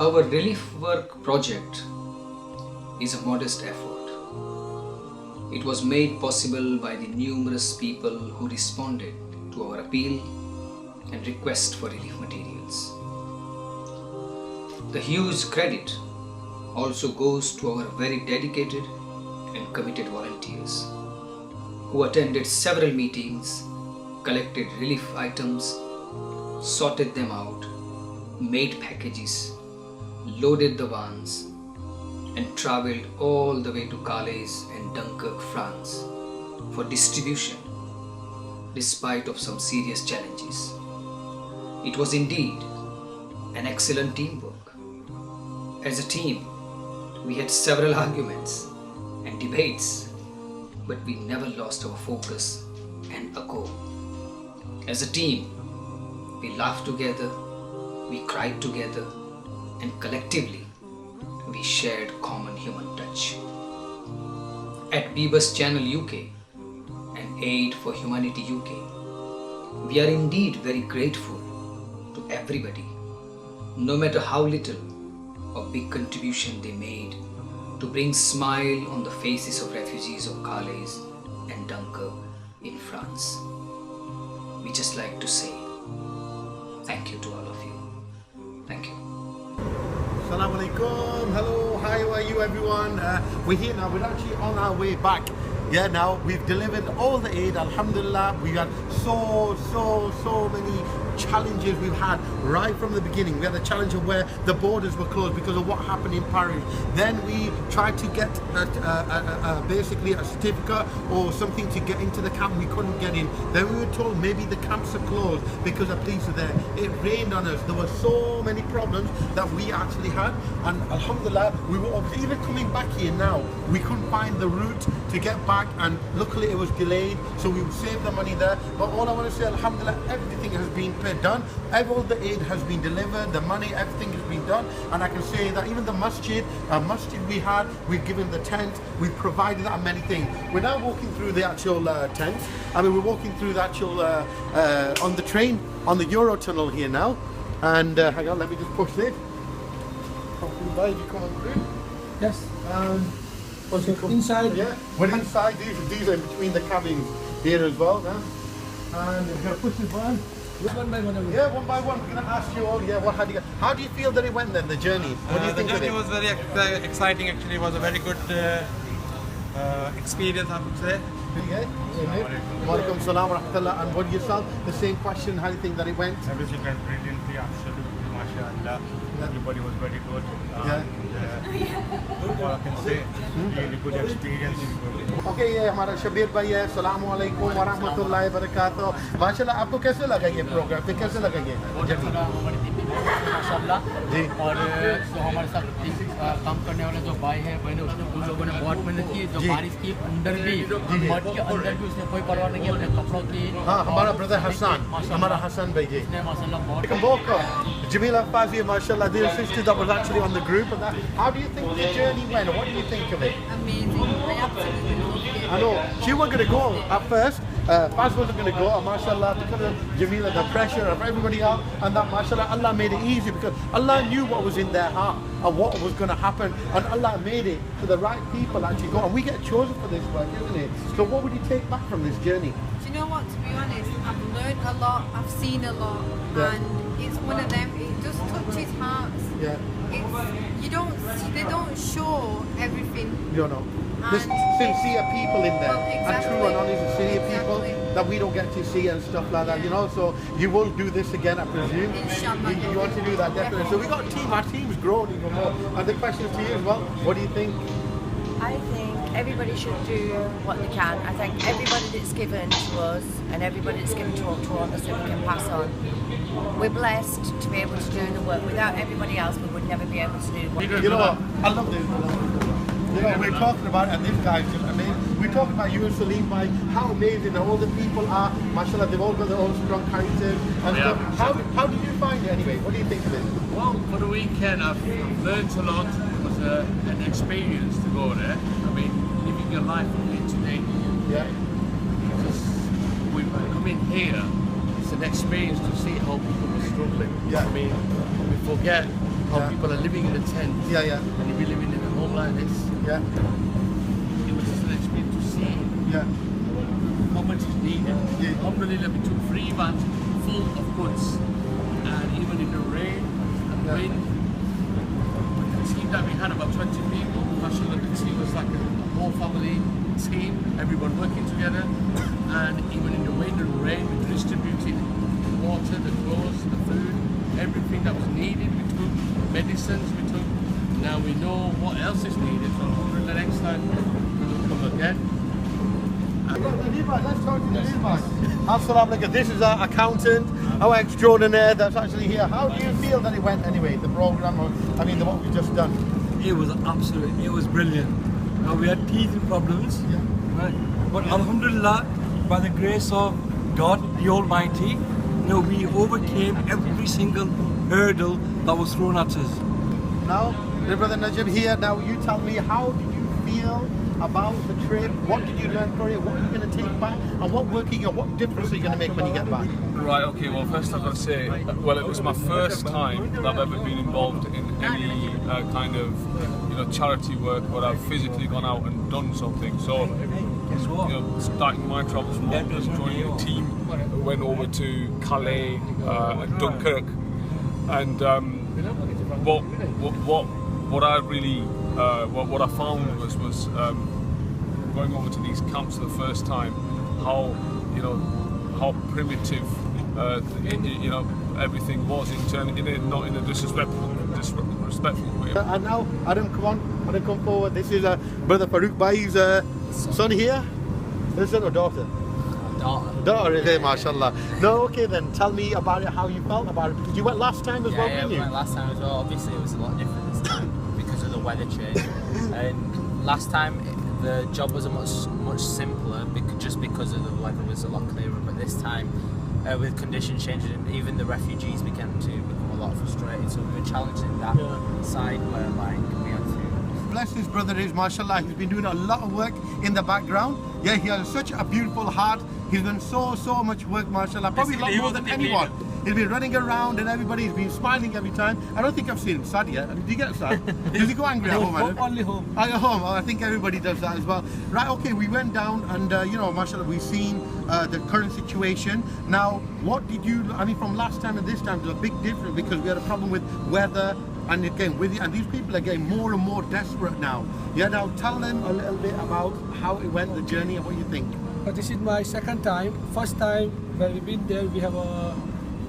Our relief work project is a modest effort. It was made possible by the numerous people who responded to our appeal and request for relief materials. The huge credit also goes to our very dedicated and committed volunteers who attended several meetings, collected relief items, sorted them out, made packages, loaded the vans, and travelled all the way to Calais and Dunkirk, France for distribution despite of some serious challenges. It was indeed an excellent teamwork. As a team, we had several arguments and debates, but we never lost our focus and a goal. As a team, we laughed together, we cried together, and collectively, we shared common human touch. At Buzz Channen UK and Aid for Humanity UK, we are indeed very grateful to everybody, no matter how little or big contribution they made to bring smile on the faces of refugees of Calais and Dunkirk in France. We just like to say thank you to all of you. Thank you. Assalamu alaikum. Hello, hi, how are you everyone? We're here now, we're actually on our way back. Yeah, now we've delivered all the aid, alhamdulillah. We had so many challenges we've had right from the beginning. We had the challenge of where the borders were closed because of what happened in Paris. Then we tried to get basically a certificate or something to get into the camp. We couldn't get in. Then we were told maybe the camps are closed because the police are there. It rained on us. There were so many problems that we actually had, and alhamdulillah, we were even coming back here now. We couldn't find the route to get back, and luckily it was delayed, so we saved the money there. But all I want to say, alhamdulillah, everything has been done. All the aid has been delivered, the money, everything has been done. And I can say that even the masjid we had, we've given the tent, we've provided that many things. We're now walking through the actual tent. I mean, we're walking through the actual on the train, on the Eurotunnel here now. And hang on, let me just push this. By, you come on through. Yes. What's it called? Inside. Yeah, we're inside. These are in between the cabins here as well. And we're going to push this one. One by one. Yeah, one by one. We're going to ask you all. Yeah, how do you feel that it went then? The journey. What do you think the of it? journey was very exciting. Actually, it was a very good experience, I would say. Walaikum salam wa rahmatullah. And what yourself? The same question. How do you think that it went? Everything went brilliantly. Absolutely, mashallah. Everybody was very good. All I can say, really good experience. Okay ये हमारा शबीर भाई है अस्सलाम वालेकुम व रहमतुल्लाहि व बरकातहू माशाल्लाह आपको कैसे लगा ये प्रोग्राम पे कैसे लगा ये माशाल्लाह जी और जो हमारे साथ काम करने वाले जो भाई है बहने उसने उन लोगों ने बहुत मेहनत की जो बारिश की अंदर भी मड के अंदर भी उसने कोई परवाह नहीं की अपने कपड़ों की हाँ हमारा ब्रदर हसन हमारा हसन भाई जी उसने माशाल्लाह बहुत Jamila Fazia, mashallah, dear sister that was actually on the group. And that, how do you think the journey went? What do you think of it? Amazing. I absolutely loved it. I know. She wasn't going to go at first. Faz wasn't going to go. And mashallah, because of Jamila, the pressure of everybody else. And that, mashallah, Allah made it easy because Allah knew what was in their heart and what was going to happen. And Allah made it for the right people actually go. And we get chosen for this work, isn't it? So what would you take back from this journey? Do you know what, to be honest, I've learned a lot, I've seen a lot, and it's one of them, it just touches hearts. Yeah. They don't show everything. You know. There's sincere people in there, and true and honest sincere people that we don't get to see and stuff like that, you know. So you will do this again, I presume. Inshallah. You want to do that definitely. So we got a team. Our team's grown even more. And the question to you as well. What do you think? I think everybody should do what they can. I think everybody that's given to us and everybody that's given to us that we can pass on. We're blessed to be able to do the work. Without everybody else, we would never be able to do what we do. You know what? I love this. You know, we're talking about, and this guy's just amazing. We're talking about you and Salim, by how amazing all the people are. Mashallah, they've all got their own strong characters and stuff. How did you find it anyway? What do you think of it? Well, for the weekend, I've learned a lot. It was an experience to go there. I mean, living your life from day to day. Yeah. We come in here, it's an experience to see how people are struggling. Yeah. I mean, we forget how people are living in the tents. Yeah, yeah. And if you're living in a home like this, Yeah, it was just an experience to see yeah. how much is needed. Yeah. Alhamdulillah, we took 3 vans full of goods, and even in the rain and Yeah. wind, it seemed that we had about 20 people. Mashallah, the team was like a whole family team, everyone working together, and even in the wind and rain, we distributed the water, the clothes, the food, everything that was needed. We took medicines, we took. Now we know what else is needed, so the next time we'll come again. Let's talk to the Levi. Assalamu alaikum. This is our accountant, our extraordinaire that's actually here. How do you feel that it went anyway, the program, or, I mean, what we've just done? It was absolutely, it was brilliant. Now we had teething problems, right? But Alhamdulillah, by the grace of God, the Almighty, we overcame every single hurdle that was thrown at us. Now, the brother Najib here. Now, you tell me, how did you feel about the trip? What did you learn from it? What are you going to take back? And what difference are you going to make when you get back? Right, okay, well first I've got to say, well it was my first time that I've ever been involved in any kind of charity work where I've physically gone out and done something. So, starting my travels from London, joining a team who went over to Calais and Dunkirk, and what I really what I found was going over to these camps for the first time, how primitive everything was not in a disrespectful way. And now, Adam, come forward. This is brother Farouk Bhai's son here. Is it son or daughter? Daughter, okay, mashallah. No, okay then, tell me about it, how you felt about it, because you went last time as well, didn't you? Yeah, we went last time as well. Obviously it was a lot different this time because of the weather change. And last time the job was much simpler just because of the weather was a lot clearer. But this time, with conditions changing, even the refugees began to become a lot frustrated. So we were challenged in that side where we had to. Bless this brother is, mashallah, he's been doing a lot of work in the background. Yeah, he has such a beautiful heart. He's done so much work, mashallah, probably a lot more than anyone. He's been running around and everybody's been smiling every time. I don't think I've seen him sad yet. Did you get sad? Does he go angry at home? Only home. At home. I think everybody does that as well. Right, okay, we went down and, mashallah, we've seen the current situation. Now, what did you, from last time and this time, there's a big difference because we had a problem with weather and these people are getting more and more desperate now. Yeah, now tell them a little bit about how it went, the journey, and what you think. This is my second time. First time when we've been there, we have a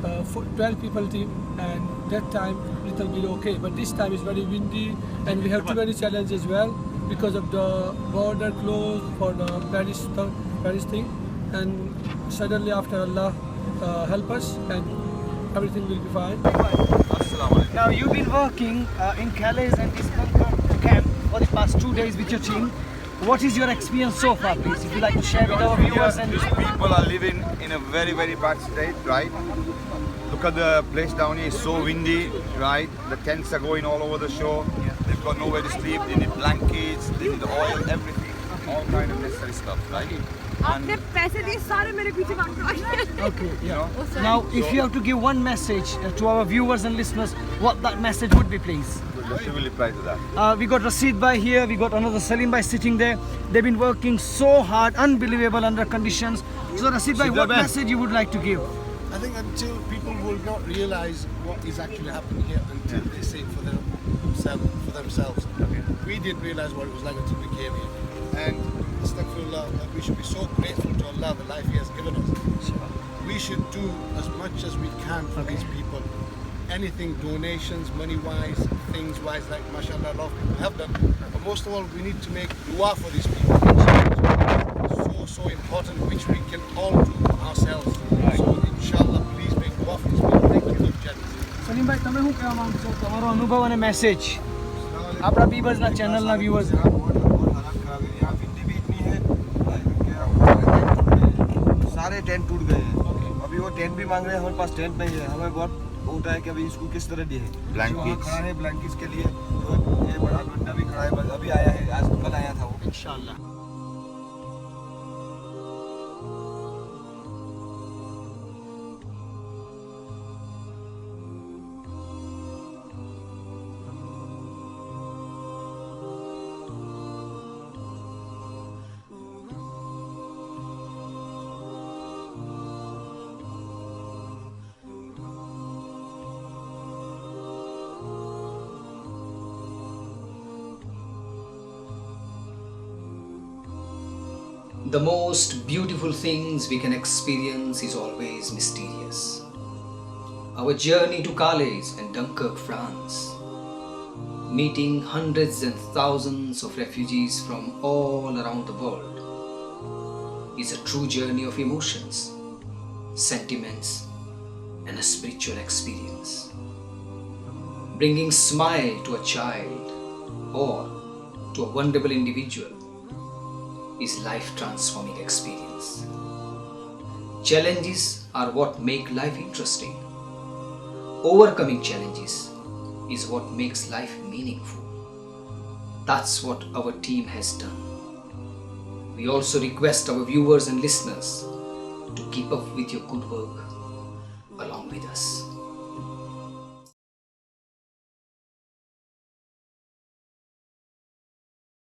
12 people team, and that time little bit okay. But this time is very windy, and we have too many challenges as well because of the border closed for the Paris thing. And suddenly after Allah help us, and everything will be fine. Now you've been working in Calais and this camp for the past 2 days with your team. What is your experience so far, please? If you'd like to share with our viewers. And people are living in a very bad state, right? Look at the place down here, it's so windy, right? The tents are going all over the shore. They've got nowhere to sleep, they need blankets, they need oil, everything. All kind of necessary stuff, right? आपने पैसे दिए सारे मेरे पीछे भाग रहे Okay, yeah. Now, if you have to give one message to our viewers and listeners, what that message would be, please? Just to reply to that. We got Rashid Bhai here, we got another Salim Bhai sitting there. They've been working so hard, unbelievable under conditions. So Rashid Bhai, what message you would like to give? I think until people will not realise what is actually happening here until they see it for themselves. Okay. We didn't realise what it was like until we came here. And astaghfirullah, we should be so grateful to Allah the life He has given us. We should do as much as we can for these people. Anything, donations, money-wise, things-wise, like mashallah, a lot of people have done. But most of all, we need to make dua for these people. So important, which we can all do ourselves. So inshallah, please make dua for these people. Thank you. Salim Bhai, તમે શું કહેવા માંગો છો? તમારો અનુભવ અને message આપણા બીબઝના ચેનલના વ્યુઅર્સ. सारे टेंट टूट गए हैं। अभी वो टेंट भी मांग रहे हैं, हमारे पास टेंट नहीं है। हमें बहुत होता है कि अभी इसको किस तरह दिए ब्लैंकेट्स खड़ा है, ब्लैंकेट्स के लिए ये बड़ा गड्ढा भी खड़ा है, बस अभी आया है, आज कल आया था वो इंशाल्लाह। The most beautiful things we can experience is always mysterious. Our journey to Calais and Dunkirk, France, meeting hundreds and thousands of refugees from all around the world, is a true journey of emotions, sentiments, and a spiritual experience. Bringing smile to a child or to a vulnerable individual is life-transforming experience. Challenges are what make life interesting. Overcoming challenges is what makes life meaningful. That's what our team has done. We also request our viewers and listeners to keep up with your good work